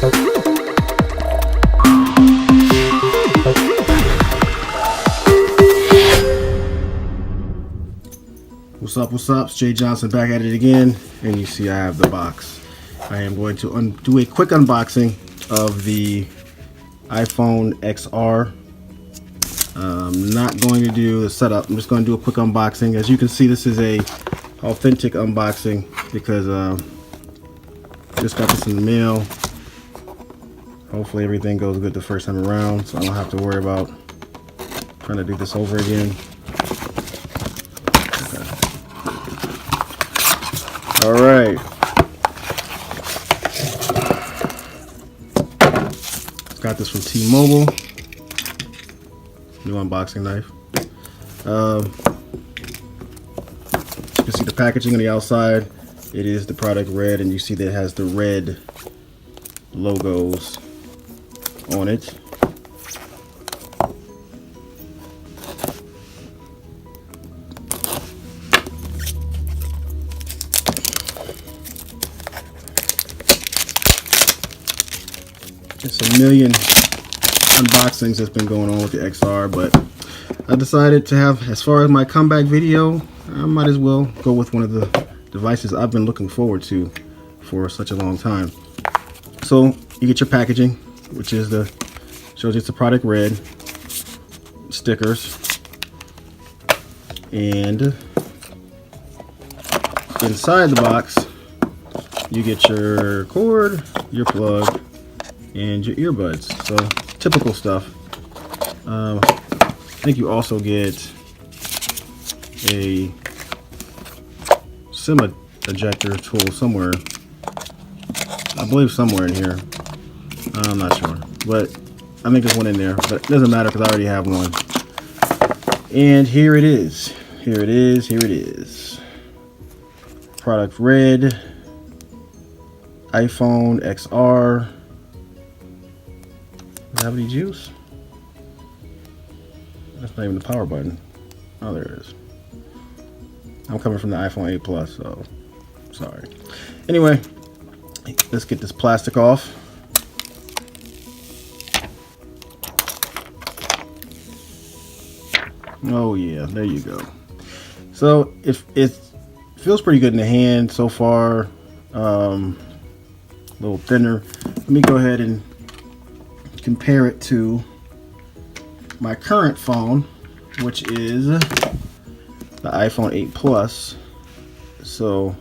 What's up? It's Jay Johnson back at it again, and you see I have the box. I am going to do a quick unboxing of the iPhone XR. I'm not going to do the setup. I'm just going to do a quick unboxing. As you can see, this is a authentic unboxing because just got this in the mail. Hopefully everything goes good the first time around, so I don't have to worry about trying to do this over again. All right. Got this from T-Mobile. New unboxing knife. You can see the packaging on the outside. It is the product red, and you see that it has the red logos on it. It's a million unboxings that's been going on with the XR, but I decided to have, as far as my comeback video, I might as well go with one of the devices I've been looking forward to for such a long time. So you get your packaging, which is shows you it's the product red, stickers, and inside the box you get your cord, your plug, and your earbuds. So typical stuff. I think you also get a SIM ejector tool somewhere. I believe somewhere in here. I'm not sure, but I think there's one in there, but it doesn't matter because I already have one. And here it is. Here it is. Here it is. Product red. iPhone XR. Does it have any juice? That's not even the power button. Oh, there it is. I'm coming from the iPhone 8 Plus, so sorry. Anyway, let's get this plastic off. Oh yeah, there you go. So if it feels pretty good in the hand so far, a little thinner. Let me go ahead and compare it to my current phone, which is the iPhone 8 Plus. So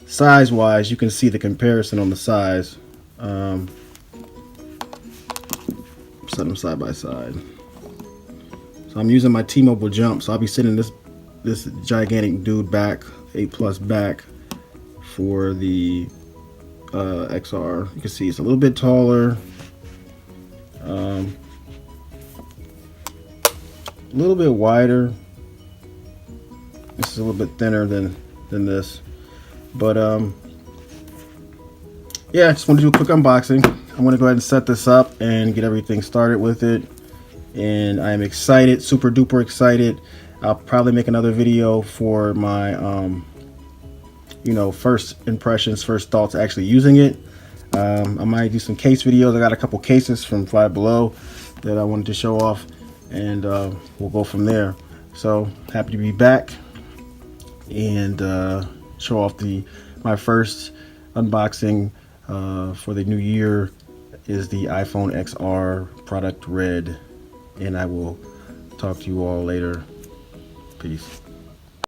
size wise, you can see the comparison on the size. Set them side by side. So I'm using my T-Mobile Jump, so I'll be sitting this gigantic dude back, 8 Plus back, for the XR. You can see it's a little bit taller, a little bit wider. This is a little bit thinner than this, but yeah, I just want to do a quick unboxing. I'm going to go ahead and set this up and get everything started with it, and I'm excited, super duper excited. I'll probably make another video for my you know, first impressions, first thoughts actually using it. I might do some case videos. I got a couple cases from Five Below that I wanted to show off, and we'll go from there. So happy to be back and show off my first unboxing for the new year is the iPhone XR product red, and I will talk to you all later. Peace.